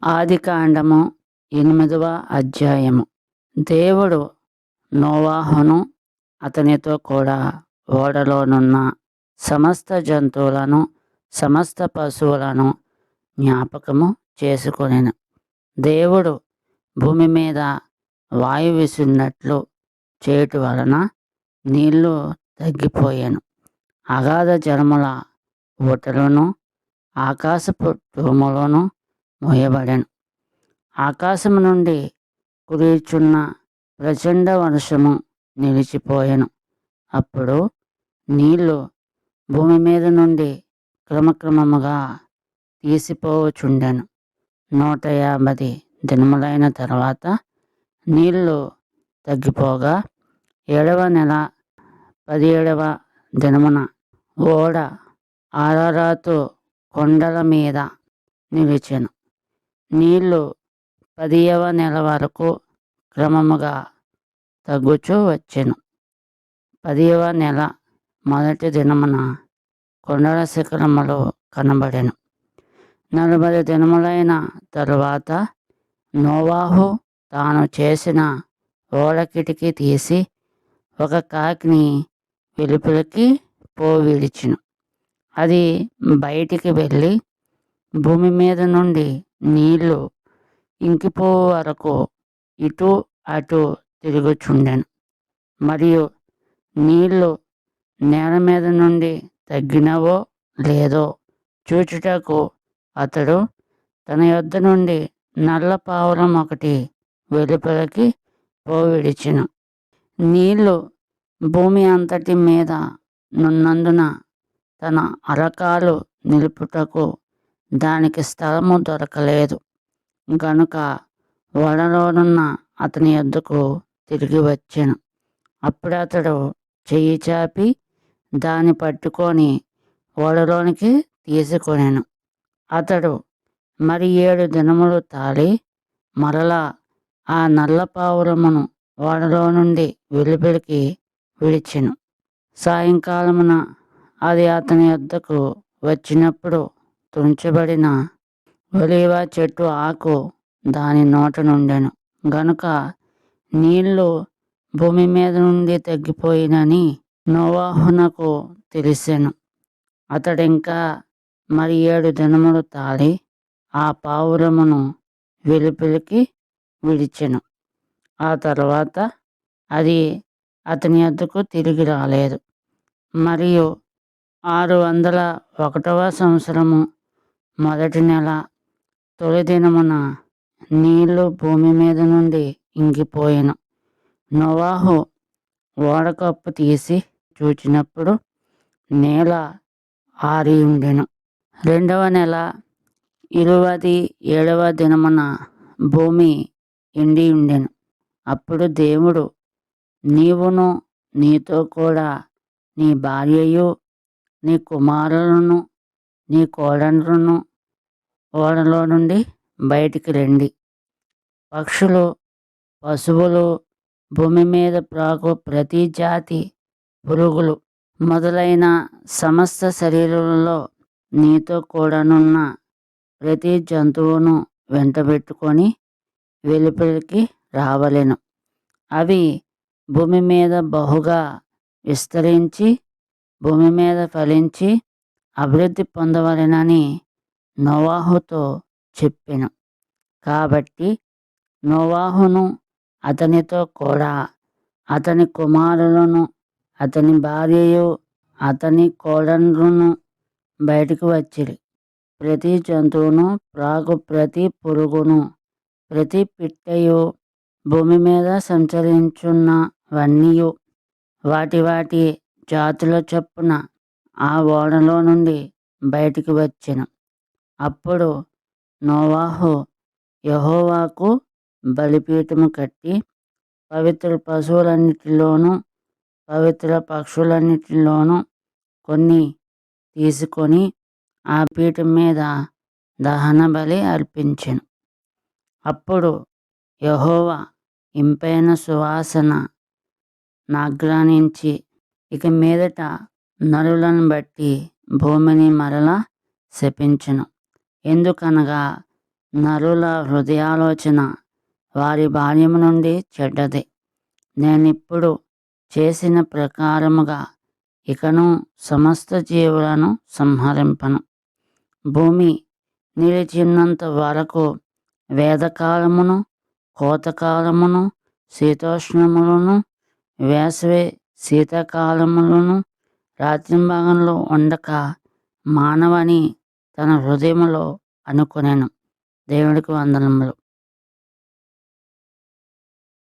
ఆదికాండము 8వ అధ్యాయము. దేవుడు నోవాహును అతనితో కూడా ఓడలోనున్న సమస్త జంతువులను సమస్త పశువులను జ్ఞాపకము చేసుకొనెను. దేవుడు భూమి మీద వాయు విసిరినట్లు చేయుట వలన నీళ్లు తగ్గిపోయాను. అగాధ జలముల ఊటలను ఆకాశపు తూములను మోయబడెను. ఆకాశము నుండి కురియుచున్న ప్రచండ వర్షము నిలిచిపోయెను. అప్పుడు నీళ్లు భూమి మీద నుండి క్రమక్రమముగా తీసిపోవచుండెను. 150 దినములైన తర్వాత నీళ్లు తగ్గిపోగా 7వ నెల 17వ దినమున ఓడ అరారాతు కొండల మీద నిలిచెను. నీళ్లు 10వ నెల వరకు క్రమముగా తగ్గుచూ వచ్చెను. 10వ నెల మొదటి దినమున కొండల శిఖరములు కనబడెను. 40 దినములైన తరువాత నోవాహు తాను చేసిన ఓడ కిటికీ తీసి ఒక కాకిని వెలుపలికి పోవిడిచెను. అది బయటికి వెళ్ళి భూమి మీద నుండి నీళ్లు ఇంకిపోవు వరకు ఇటు అటు తిరుగుచుండెను. మరియు నీళ్లు నేల మీద నుండి తగ్గినవో లేదో చూచుటకు అతడు తన యొద్ద నుండి నల్ల పావురం ఒకటి వెలుపలికి పోవిడిచెను. నీళ్లు భూమి అంతటి మీద నున్నందున తన అరకాలు నిలుపుటకు దానికి స్థలము దొరకలేదు గనుక ఓడలోనున్న అతని యొద్దకు తిరిగి వచ్చెను. అప్పుడు అతడు చెయ్యి చాపి దాన్ని పట్టుకొని ఓడలోనికి తీసుకొనెను. అతడు మరి 7 దినములు తాళి మరలా ఆ నల్ల పావురమును ఓడలో నుండి వెలుపలికి విడిచెను. సాయంకాలమున అది అతని యొద్దకు వచ్చినప్పుడు తుంచబడిన ఒలీవ చెట్టు ఆకు దాని నోట నుండెను గనుక నీళ్లు భూమి మీద నుండి తగ్గిపోయినని నోవాహునకు తెలిసెను. అతడింకా మరి 7 దినములు తాళి ఆ పావురమును వెలుపలికి విడిచెను. ఆ తర్వాత అది అతని యొద్దకు తిరిగి రాలేదు. మరియు 601వ సంవత్సరము మొదటి నెల తొలి దినమున నీళ్లు భూమి మీద నుండి ఇంకిపోయెను. నోవాహు ఓడకప్పు తీసి చూచినప్పుడు నేల ఆరి ఉండెను. 2వ నెల 27వ దినమున భూమి ఎండి ఉండెను. అప్పుడు దేవుడు, నీవును నీతో కూడా నీ భార్యయు నీ కుమారులను నీ కోడళ్లను ఓడలో నుండి బయటికి రండి. పక్షులు పశువులు భూమి మీద ప్రాకు ప్రతి జాతి పురుగులు మొదలైన సమస్త శరీరులలో నీతో కూడానున్న ప్రతి జంతువును వెంటబెట్టుకొని వెలుపలికి రావలెను. అవి భూమి మీద బహుగా విస్తరించి భూమి మీద ఫలించి అభివృద్ధి పొందవలెనని నోవాహుతో చెప్పెను. కాబట్టి నోవాహును అతనితో కూడా అతని కుమారులను అతని భార్యయు అతని కోడళ్లను బయటకు వచ్చిరి. ప్రతి జంతువును ప్రాకు ప్రతి పురుగును ప్రతి పిట్టయు భూమి మీద సంచరించున్నవన్నీయు వాటి వాటి జాతుల చొప్పున ఆ ఓడలో నుండి బయటికి వచ్చెను. అప్పుడు నోవాహు యెహోవాకు బలిపీఠము కట్టి పవిత్ర పశువులన్నిటిలోనూ పవిత్ర పక్షులన్నిటిలోనూ కొన్ని తీసుకొని ఆ పీఠం మీద దహన బలి అర్పించెను. అప్పుడు యెహోవా ఇంపైన సువాసన నాగ్రానించి ఇక మీదట నరులను బట్టి భూమిని మరలా శపించెను. ఎందుకనగా నరుల హృదయాలోచన వారి బాల్యము నుండి చెడ్డదే. నేనిప్పుడు చేసిన ప్రకారముగా ఇకను సమస్త జీవులను సంహరింపను. భూమి నిలిచినంత వరకు వేదకాలమును, కోతకాలమును, శీతోష్ణములను, వేసవి శీతాకాలములను రాత్రింబగళ్ళు ఉండక మానవని తన హృదయములో అనుకొనెను. దేవుడికి వందనములు.